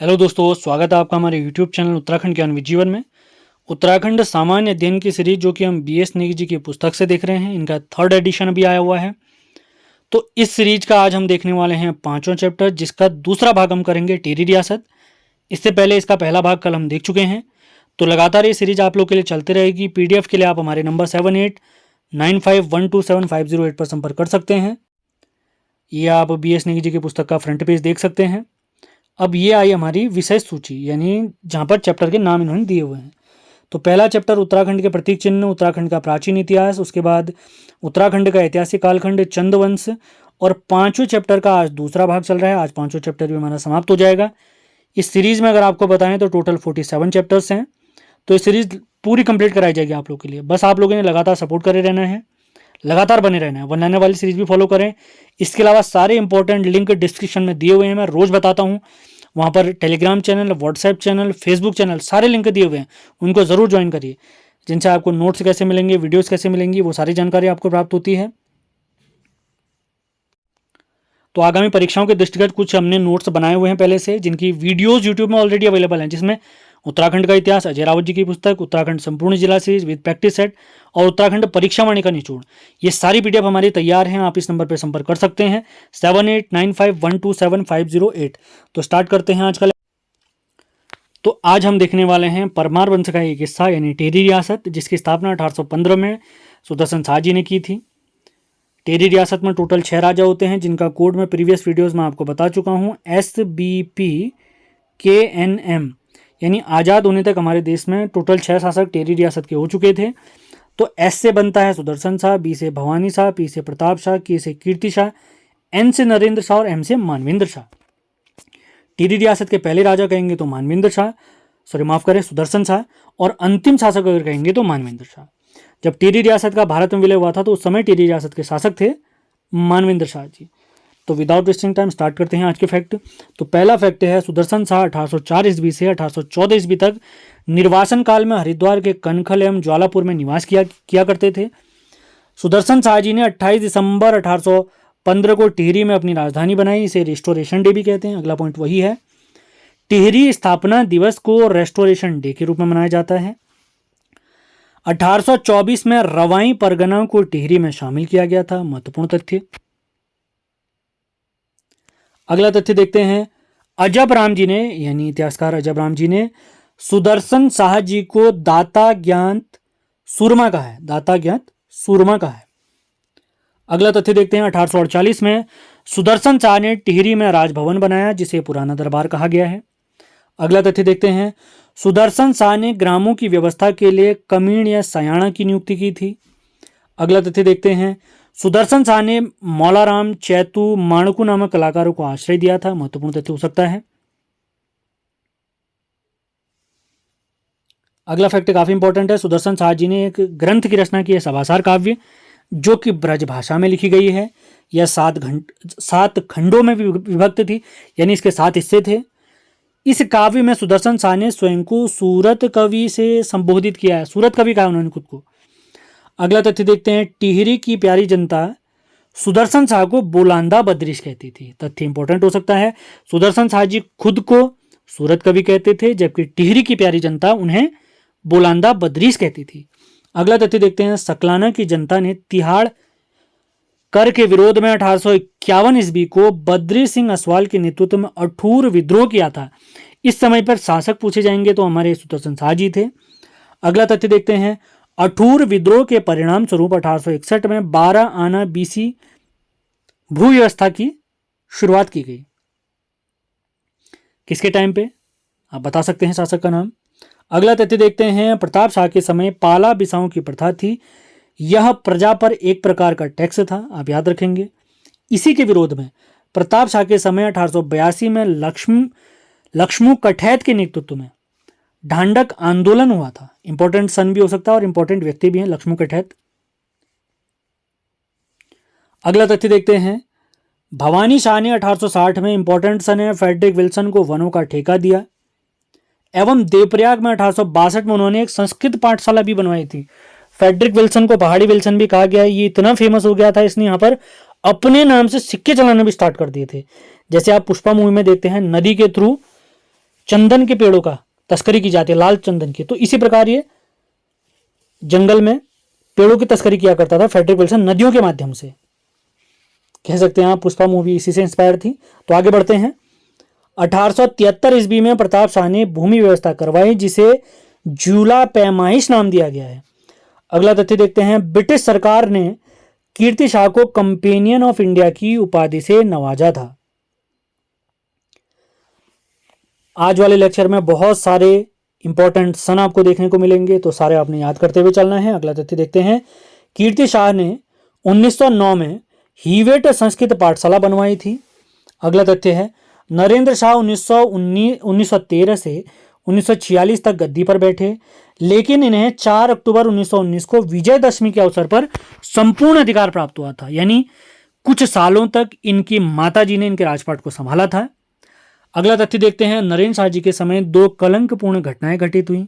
Hello दोस्तों, स्वागत है आपका हमारे यूट्यूब चैनल उत्तराखंड ज्ञान जीवन में। उत्तराखंड सामान्य अध्ययन की सीरीज जो कि हम BS नेगी जी की पुस्तक से देख रहे हैं, इनका 3rd एडिशन अभी आया हुआ है। तो इस सीरीज का आज हम देखने वाले हैं 5वां चैप्टर, जिसका दूसरा भाग हम करेंगे टिहरी रियासत। इससे पहले इसका पहला भाग कल हम देख चुके हैं। तो लगातार ये सीरीज आप लोग के लिए चलते रहेगी। PDF के लिए आप हमारे नंबर 7895127508 पर संपर्क कर सकते हैं। ये आप BS नेगी जी की पुस्तक का फ्रंट पेज देख सकते हैं। अब ये आई हमारी विषय सूची, यानी जहाँ पर चैप्टर के नाम इन्होंने दिए हुए हैं। तो पहला चैप्टर उत्तराखंड के प्रतीक चिन्ह, उत्तराखंड का प्राचीन इतिहास, उसके बाद उत्तराखंड का ऐतिहासिक कालखंड, चंदवंश, और 5वें चैप्टर का आज दूसरा भाग चल रहा है। आज 5वां चैप्टर भी हमारा समाप्त हो जाएगा। इस सीरीज में अगर आपको बताएं तो टोटल 47 चैप्टर्स हैं। तो इस सीरीज पूरी कंप्लीट कराई जाएगी आप लोग के लिए। बस आप लोगों ने लगातार सपोर्ट करे रहना है, लगातार बने रहना है, वरना आने वाली सीरीज भी फॉलो करें। इसके अलावा सारे इंपॉर्टेंट लिंक डिस्क्रिप्शन में दिए हुए हैं, मैं रोज बताता हूँ। वहाँ पर Telegram channel, WhatsApp channel, Facebook channel, सारे लिंक दिए हुए हैं, उनको ज़रूर ज्वाइन करिए, जिनसे आपको नोट्स कैसे मिलेंगे, वीडियोस कैसे मिलेंगी, वो सारी जानकारी आपको प्राप्त होती है। तो आगामी परीक्षाओं के दृष्टिगत कुछ हमने नोट्स बनाए हुए हैं पहले से, जिनकी वीडियोस यूट्यूब में ऑलरेडी अवेलेबल हैं, जिसमें उत्तराखंड का इतिहास, अजय रावत जी की पुस्तक, उत्तराखंड संपूर्ण जिला सीरीज विद प्रैक्टिस सेट, और उत्तराखंड परीक्षावाणी का निचोड़, ये सारी PDF हमारी तैयार हैं। आप इस नंबर पर संपर्क कर सकते हैं 7895127508। तो स्टार्ट करते हैं आज का। तो आज हम देखने वाले हैं परमार वंश का एक हिस्सा यानी टिहरी रियासत, जिसकी स्थापना 1815 में सुदर्शन शाह जी ने की थी। टिहरी रियासत में टोटल 6 राजा होते हैं, जिनका कोड मैं प्रीवियस वीडियोस में आपको बता चुका हूँ, SBPKNM। यानी आज़ाद होने तक हमारे देश में टोटल 6 शासक टिहरी रियासत के हो चुके थे। तो S से बनता है सुदर्शन शाह, B से भवानी शाह, P से प्रताप शाह, K से कीर्ति शाह, N से नरेंद्र शाह और M से मानवेंद्र शाह। टिहरी रियासत के पहले राजा कहेंगे तो मानवेंद्र शाह, सुदर्शन शाह, और अंतिम शासक अगर कहेंगे तो मानवेंद्र शाह। जब टिहरी रियासत का भारत में विलय हुआ था तो उस समय टिहरी रियासत के शासक थे मानवेंद्र शाह जी। तो विदाउट वेस्टिंग टाइम स्टार्ट करते हैं आज के फैक्ट। तो पहला फैक्ट है, सुदर्शन शाह 1804 ईस्वी से 1814 ईस्वी तक निर्वासन काल में हरिद्वार के कनखल एवं ज्वालापुर में निवास किया करते थे। सुदर्शन शाह जी ने 28 दिसंबर 1815 को टिहरी में अपनी राजधानी बनाई। इसे रेस्टोरेशन डे भी कहते हैं। अगला पॉइंट वही है, टिहरी स्थापना दिवस को रेस्टोरेशन डे के रूप में मनाया जाता है। 1824 में रवाई परगना को टिहरी में शामिल किया गया था। महत्वपूर्ण तथ्य। अगला तथ्य देखते हैं, अजब राम जी ने, यानी इतिहासकार अजब राम जी ने सुदर्शन शाह जी को दाता ज्ञात सूरमा कहा है। दाता ज्ञात सूरमा कहा है। अगला तथ्य देखते हैं, 1848 में सुदर्शन शाह ने टिहरी में राजभवन बनाया, जिसे पुराना दरबार कहा गया है। अगला तथ्य देखते हैं, सुदर्शन शाह ने ग्रामों की व्यवस्था के लिए कमीण या सयाना की नियुक्ति की थी। अगला तथ्य देखते हैं, सुदर्शन शाह ने मौलाराम, चैतू, माणकू नामक कलाकारों को आश्रय दिया था। महत्वपूर्ण तथ्य हो सकता है। अगला फैक्ट काफी इंपॉर्टेंट है, सुदर्शन शाह जी ने एक ग्रंथ की रचना की है, सभासार काव्य, जो कि ब्रज भाषा में लिखी गई है। यह 7 खंडों में विभक्त थी, यानी इसके 7 हिस्से थे। इस काव्य में सुदर्शन शाह ने स्वयं को सूरत कवि से संबोधित किया है। सूरत कवि कहा उन्होंने खुद को। अगला तथ्य देखते हैं, टिहरी की प्यारी जनता सुदर्शन शाह को बोलांदा बद्रीश कहती थी। तथ्य इंपॉर्टेंट हो सकता है, सुदर्शन शाह जी खुद को सूरत कवि कहते थे, जबकि टिहरी की प्यारी जनता उन्हें बोलांदा बद्रीश कहती थी। अगला तथ्य देखते हैं, सकलाना की जनता ने तिहाड़ कर के विरोध में 1851 ईस्वी को बद्री सिंह असवाल के नेतृत्व में अठूर विद्रोह किया था। इस समय पर शासक पूछे जाएंगे तो हमारे सुदर्शन शाह जी थे। अगला तथ्य देखते हैं, अठूर विद्रोह के परिणाम स्वरूप 1861 में 12 आना BC भू व्यवस्था की शुरुआत की गई। किसके टाइम पे आप बता सकते हैं शासक का नाम। अगला तथ्य देखते हैं, प्रताप शाह के समय पाला बिसाऊ की प्रथा थी। यह प्रजा पर एक प्रकार का टैक्स था, आप याद रखेंगे। इसी के विरोध में प्रताप शाह के समय 1882 में लक्ष्मू कठैत के नेतृत्व में ढांडक आंदोलन हुआ था। इंपॉर्टेंट सन भी हो सकता है और इंपॉर्टेंट व्यक्ति भी हैं लक्ष्मू कठैत। अगला तथ्य देखते हैं, भवानी शाह ने 1860 में, इंपॉर्टेंट सन है, फ्रेडरिक विल्सन को वनों का ठेका दिया। एवं देवप्रयाग में 1862 में उन्होंने एक संस्कृत पाठशाला भी बनवाई थी। फ्रेडरिक विल्सन को पहाड़ी विल्सन भी कहा गया है। ये इतना फेमस हो गया था, इसने यहाँ पर अपने नाम से सिक्के चलाना भी स्टार्ट कर दिए थे। जैसे आप पुष्पा मूवी में देखते हैं, नदी के थ्रू चंदन के पेड़ों का तस्करी की जाती है, लाल चंदन की, तो इसी प्रकार ये जंगल में पेड़ों की तस्करी किया करता था फ्रेडरिक विल्सन नदियों के माध्यम से। कह सकते हैं आप पुष्पा मूवी इसी से इंस्पायर थी। तो आगे बढ़ते हैं। 1873 ईस्वी में प्रताप शाह ने भूमि व्यवस्था करवाई जिसे जूला पैमाइश नाम दिया गया है। अगला तथ्य देखते हैं। ब्रिटिश सरकार ने कीर्ति शाह को कंपेनियन ऑफ इंडिया की उपाधि से नवाजा था। आज वाले लेक्चर में बहुत सारे इंपॉर्टेंट सन आपको देखने को मिलेंगे, तो सारे आपने याद करते हुए चलना है। अगला तथ्य देखते हैं। कीर्ति शाह ने 1909 में हीवेट संस्कृत पाठशाला बनवाई थी। अगला तथ्य है। नरेंद्र शाह 1913 से 1946 तक गद्दी पर बैठे, लेकिन इन्हें 4 अक्टूबर 1919 को विजयदशमी के अवसर पर संपूर्ण अधिकार प्राप्त हुआ था, यानी कुछ सालों तक इनकी माताजी ने इनके राजपाट को संभाला था। अगला तथ्य देखते हैं। नरेंद्र शाह जी के समय 2 कलंकपूर्ण घटनाएं घटित हुई।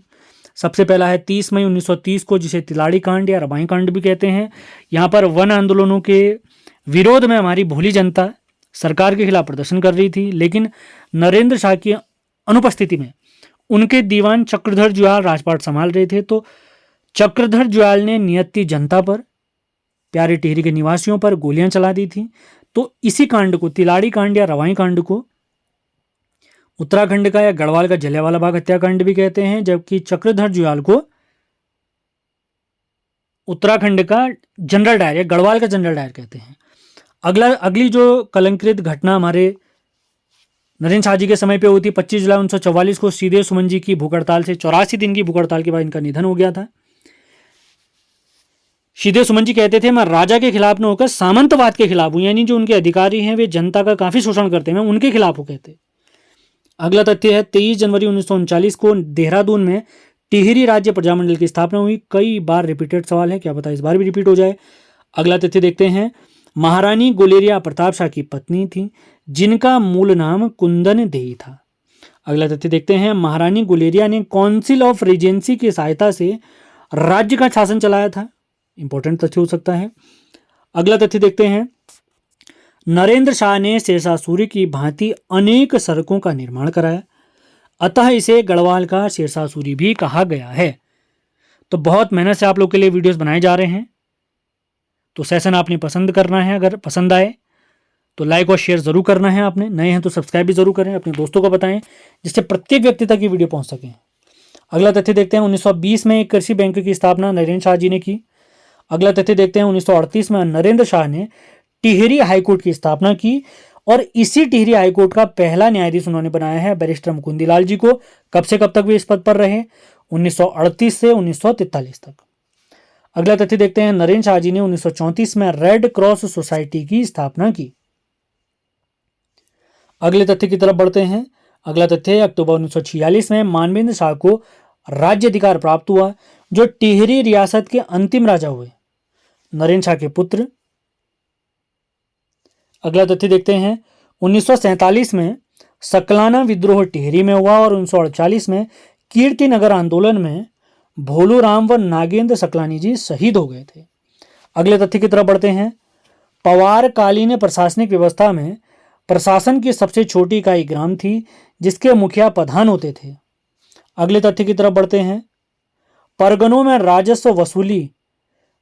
सबसे पहला है 30 मई 1930 को, जिसे तिलाड़ी कांड या रबाई कांड भी कहते हैं। यहाँ पर वन आंदोलनों के विरोध में हमारी भोली जनता सरकार के खिलाफ प्रदर्शन कर रही थी, लेकिन नरेंद्र शाह की अनुपस्थिति में उनके दीवान चक्रधर जुयाल राजपाट संभाल रहे थे। तो चक्रधर जुयाल ने नियति जनता पर, प्यारे टिहरी के निवासियों पर गोलियां चला दी थी। तो इसी कांड को, तिलाड़ी कांड या रवाई कांड को, उत्तराखंड का या गढ़वाल का जलियांवाला बाग हत्याकांड भी कहते हैं, जबकि चक्रधर जुयाल को उत्तराखंड का जनरल डायर या गढ़वाल का जनरल डायर कहते हैं। अगली जो कलंकित घटना हमारे नरेंद्र शाह जी के समय पे हुई थी, 25 जुलाई 1944 को सीधे सुमन जी की भूख हड़ताल से 84 दिन की भूख हड़ताल के बाद इनका निधन हो गया था। सीधे सुमन जी कहते थे, मैं राजा के खिलाफ न होकर सामंतवाद के खिलाफ हूं, यानी जो उनके अधिकारी हैं वे जनता का काफी शोषण करते हैं, मैं उनके खिलाफ हूं कहते। अगला तथ्य है। 23 जनवरी 1939 को देहरादून में टिहरी राज्य प्रजामंडल की स्थापना हुई। कई बार रिपीटेड सवाल है, क्या पता इस बार भी रिपीट हो जाए। अगला तथ्य देखते हैं। महारानी गुलेरिया प्रताप शाह की पत्नी थी, जिनका मूल नाम कुंदन देई था। अगला तथ्य देखते हैं। महारानी गुलेरिया ने काउंसिल ऑफ रीजेंसी की सहायता से राज्य का शासन चलाया था। इंपॉर्टेंट तथ्य हो सकता है। अगला तथ्य देखते हैं। नरेंद्र शाह ने शेरशाह सूरी की भांति अनेक सड़कों का निर्माण कराया, अतः इसे गढ़वाल का शेरशाह सूरी भी कहा गया है। तो बहुत मेहनत से आप लोग के लिए वीडियोस बनाए जा रहे हैं, तो सेशन आपने पसंद करना है। अगर पसंद आए तो लाइक और शेयर जरूर करना है आपने। नए हैं तो सब्सक्राइब भी जरूर करें, अपने दोस्तों को बताएं, जिससे प्रत्येक व्यक्ति तक ये वीडियो पहुंच सके। अगला तथ्य देखते हैं। 1920 में एक कृषि बैंक की स्थापना नरेंद्र शाह जी ने की। अगला तथ्य देखते हैं। 1938 में नरेंद्र शाह ने टिहरी हाईकोर्ट की स्थापना की, और इसी टिहरी हाईकोर्ट का पहला न्यायाधीश उन्होंने बनाया है बैरिस्टर मुकुंदीलाल जी को। कब से कब तक वे इस पद पर रहे? 1938 से 1943 तक। अगला तथ्य देखते हैं। नरेंद्र शाह जी ने 1934 में रेड क्रॉस सोसाइटी की स्थापना की। अगले तथ्य की तरफ बढ़ते हैं। अगला तथ्य, अक्टूबर 1946 में मानवेंद्र शाह को राज्य अधिकार प्राप्त हुआ, जो टिहरी रियासत के अंतिम राजा हुए, नरेंद्र शाह के पुत्र। अगला तथ्य देखते हैं। 1947 में सकलाना विद्रोह टिहरी में हुआ, और 1948 में कीर्ति नगर आंदोलन में भोलू राम व नागेंद्र सकलानी जी शहीद हो गए थे। अगले तथ्य की तरफ बढ़ते हैं। पवार कालीन प्रशासनिक व्यवस्था में प्रशासन की सबसे छोटी इकाई ग्राम थी, जिसके मुखिया प्रधान होते थे। अगले तथ्य की तरफ बढ़ते हैं। परगनों में राजस्व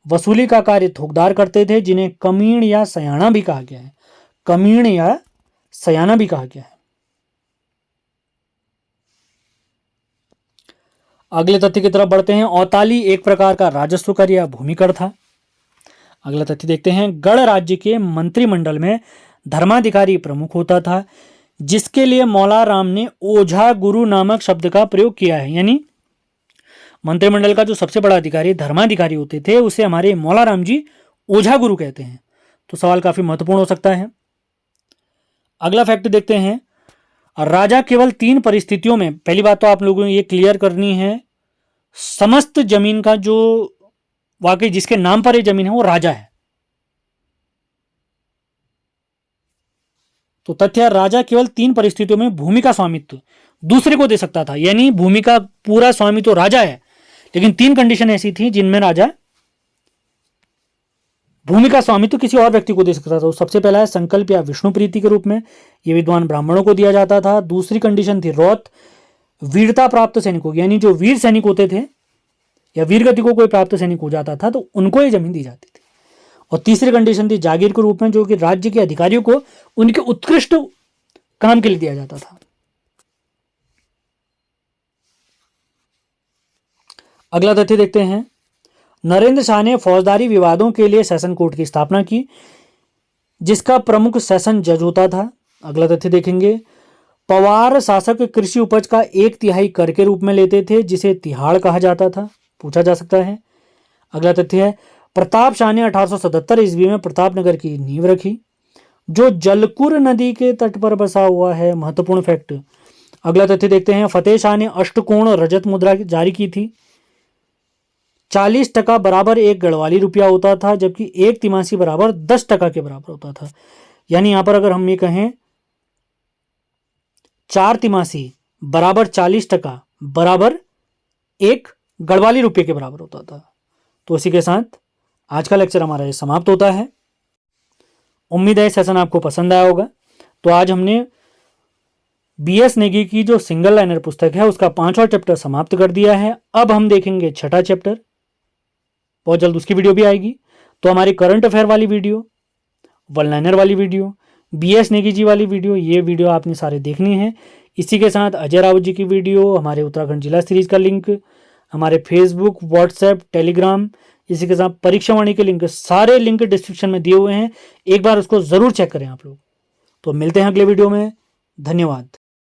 वसूली का कार्य थोकदार करते थे, जिन्हें कमीण या सयाना भी कहा गया है। कमीण या सयाना भी कहा गया है। अगले तथ्य की तरफ बढ़ते हैं। औताली एक प्रकार का राजस्व कर या भूमिकर था। अगला तथ्य देखते हैं। गढ़ राज्य के मंत्रिमंडल में धर्माधिकारी प्रमुख होता था, जिसके लिए मौला राम ने ओझा गुरु नामक शब्द का प्रयोग किया है, यानी मंत्रिमंडल का जो सबसे बड़ा अधिकारी धर्माधिकारी होते थे, उसे हमारे मौला राम जी ओझा गुरु कहते हैं। तो सवाल काफी महत्वपूर्ण हो सकता है। अगला फैक्ट देखते हैं। राजा केवल 3 परिस्थितियों में, पहली बात तो आप लोगों को ये क्लियर करनी है, समस्त जमीन का जो वाकई जिसके नाम पर ये जमीन है वो राजा है। तो तथ्य, राजा केवल 3 परिस्थितियों में भूमि का स्वामित्व दूसरे को दे सकता था, यानी भूमि का पूरा स्वामी तो राजा है, लेकिन 3 कंडीशन ऐसी थी जिनमें राजा भूमि का स्वामित्व किसी और व्यक्ति को दे सकता था। तो सबसे पहला है संकल्प या विष्णु प्रीति के रूप में, यह विद्वान ब्राह्मणों को दिया जाता था। दूसरी कंडीशन थी रौत, वीरता प्राप्त सैनिकों, यानी जो वीर सैनिक होते थे या वीर गति को कोई प्राप्त सैनिक हो जाता था तो उनको ये जमीन दी जाती थी। और तीसरी कंडीशन थी जागीर के रूप में, जो कि राज्य के अधिकारियों को उनके उत्कृष्ट काम के लिए दिया जाता था। अगला तथ्य देखते हैं, नरेंद्र शाह ने फौजदारी विवादों के लिए सेशन कोर्ट की स्थापना की, जिसका प्रमुख सेशन जज होता था। अगला तथ्य देखेंगे, पवार शासक कृषि उपज का 1/3 कर के रूप में लेते थे, जिसे तिहाड़ कहा जाता था, पूछा जा सकता है। अगला तथ्य है, प्रताप शाह ने 1877 ईस्वी में प्रतापनगर की नींव रखी, जो जलकुर नदी के तट पर बसा हुआ है, महत्वपूर्ण फैक्ट। अगला तथ्य देखते हैं, फतेह शाह ने अष्टकोण रजत मुद्रा जारी की थी। 40% बराबर 1 गढ़वाली रुपया होता था, जबकि 1 तिमासी बराबर 10% के बराबर होता था। यानी यहां पर अगर हम ये कहें 4 तिमासी बराबर 40% बराबर 1 गढ़वाली रुपये के बराबर होता था। तो इसी के साथ आज का लेक्चर हमारा ये समाप्त होता है। उम्मीद है सेशन आपको पसंद आया होगा। तो आज हमने BS नेगी की जो सिंगल लाइनर पुस्तक है उसका 5वां चैप्टर समाप्त कर दिया है। अब हम देखेंगे 6ठा चैप्टर, बहुत जल्द उसकी वीडियो भी आएगी। तो हमारी करंट अफेयर वाली वीडियो, वन लाइनर वाली वीडियो, BS नेगी जी वाली वीडियो, ये वीडियो आपने सारे देखनी है। इसी के साथ अजय राउत जी की वीडियो, हमारे उत्तराखंड जिला सीरीज का लिंक, हमारे फेसबुक, व्हाट्सएप, टेलीग्राम, इसी के साथ परीक्षा वाणी के लिंक, सारे लिंक डिस्क्रिप्शन में दिए हुए हैं। एक बार उसको जरूर चेक करें आप लोग। तो मिलते हैं अगले वीडियो में। धन्यवाद।